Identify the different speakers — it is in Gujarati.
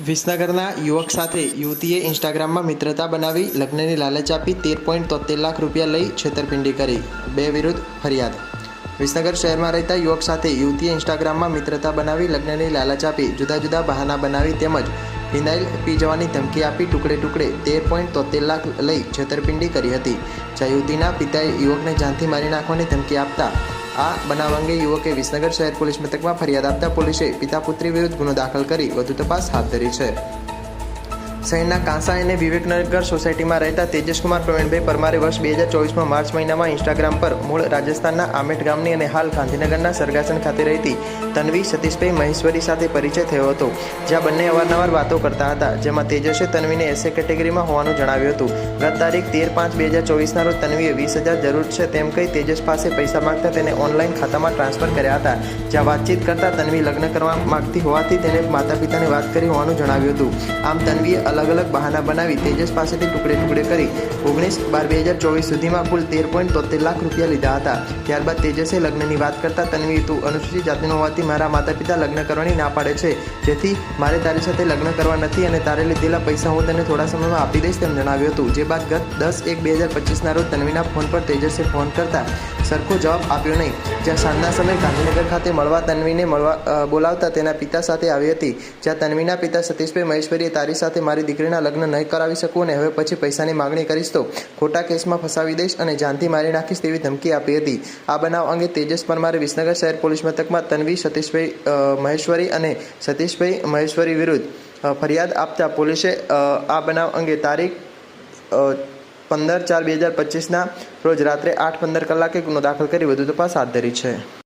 Speaker 1: વિસનગરના યુવક સાથે યુવતીએ ઇન્સ્ટાગ્રામમાં મિત્રતા બનાવી લગ્નની લાલચ આપી 13.73 લાખ રૂપિયા લઈ છેતરપિંડી કરી, 2 વિરુદ્ધ ફરિયાદ। વિસનગર શહેરમાં રહેતા યુવક સાથે યુવતીએ ઇન્સ્ટાગ્રામમાં મિત્રતા બનાવી લગ્નની લાલચ આપી જુદા જુદા બહાના બનાવી તેમજ ફિનાઇલ પી જવાની ધમકી આપી ટુકડે ટુકડે 13.73 લાખ લઈ છેતરપિંડી કરી હતી। જ્યાં યુવતીના પિતાએ યુવકને જાનથી મારી નાખવાની ધમકી આપતા આ બનાવ અંગે યુવકે વિસનગર શહેર પોલીસ મથકમાં ફરિયાદ આપતા પોલીસે પિતા પુત્રી વિરુદ્ધ ગુનો દાખલ કરી વધુ તપાસ હાથ ધરી છે। શહેરના કાંસા અને વિવેકનગર સોસાયટીમાં રહેતા તેજસકુમાર પ્રવીણભાઈ પરમારે વર્ષ 2024માં માર્ચ મહિનામાં ઇન્સ્ટાગ્રામ પર મૂળ રાજસ્થાનના આમેઠ ગામની અને હાલ ગાંધીનગરના સરગાસન ખાતે રહેતી તન્વી સતીશભાઈ મહેશ્વરી સાથે પરિચય થયો હતો, જ્યાં બંને અવારનવાર વાતો કરતા હતા, જેમાં તેજસે તન્વીને એસએ કેટેગરીમાં હોવાનું જણાવ્યું હતું। ગત તારીખ 13/5/2024ના રોજ તન્વીએ 20,000 જરૂર છે તેમ કહી તેજસ પાસે પૈસા માંગતા તેને ઓનલાઈન ખાતામાં ટ્રાન્સફર કર્યા હતા, જ્યાં વાતચીત કરતા તન્વી લગ્ન કરવા માંગતી હોવાથી તેને માતા પિતાને વાત કરી હોવાનું જણાવ્યું હતું। આમ તન્વીએ અલગ અલગ બહાના બનાવી તેજસ પાસેથી ટુકડે ટુકડે કરી 19/12/2024 સુધીમાં કુલ 13.73 લાખ રૂપિયા લીધા હતા। ત્યારબાદ તેજસે લગ્નની વાત કરતા તન્વી તું અનુસૂચિત જાતિનો હોવાથી મારા માતા પિતા લગ્ન કરવાની ના પાડે છે, જેથી મારે તારી સાથે લગ્ન કરવા નથી અને તારે લીધેલા પૈસા હું તને થોડા સમયમાં આપી દઈશ તેમ જણાવ્યું હતું। જે બાદ ગત 10/1/2025ના રોજ તન્વીના ફોન પર તેજસે ફોન કરતા સરખો જવાબ આપ્યો નહીં, જ્યાં સાંજના સમયે ગાંધીનગર ખાતે મળવા તન્વીને બોલાવતા તેના પિતા સાથે આવી હતી, જ્યાં તન્વીના પિતા સતીશભાઈ મહેશ્વરીએ તારી સાથે મારી દીકરીના લગ્ન નહીં કરાવી શકું અને હવે પછી પૈસાની માગણી કરીશ તો ખોટા કેસમાં ફસાવી દઈશ અને જાનથી મારી નાખીશ તેવી ધમકી આપી હતી। આ બનાવ અંગે તેજસ પરમારે વિસનગર શહેર પોલીસ મથકમાં તન્વી સતીશભાઈ મહેશ્વરી અને સતીશભાઈ મહેશ્વરી વિરુદ્ધ ફરિયાદ આપતા પોલીસે આ બનાવ અંગે તારીખ 15/4/2025ના રોજ રાત્રે 8:15 કલાકે ગુનો દાખલ કરી વધુ તપાસ હાથ ધરી છે।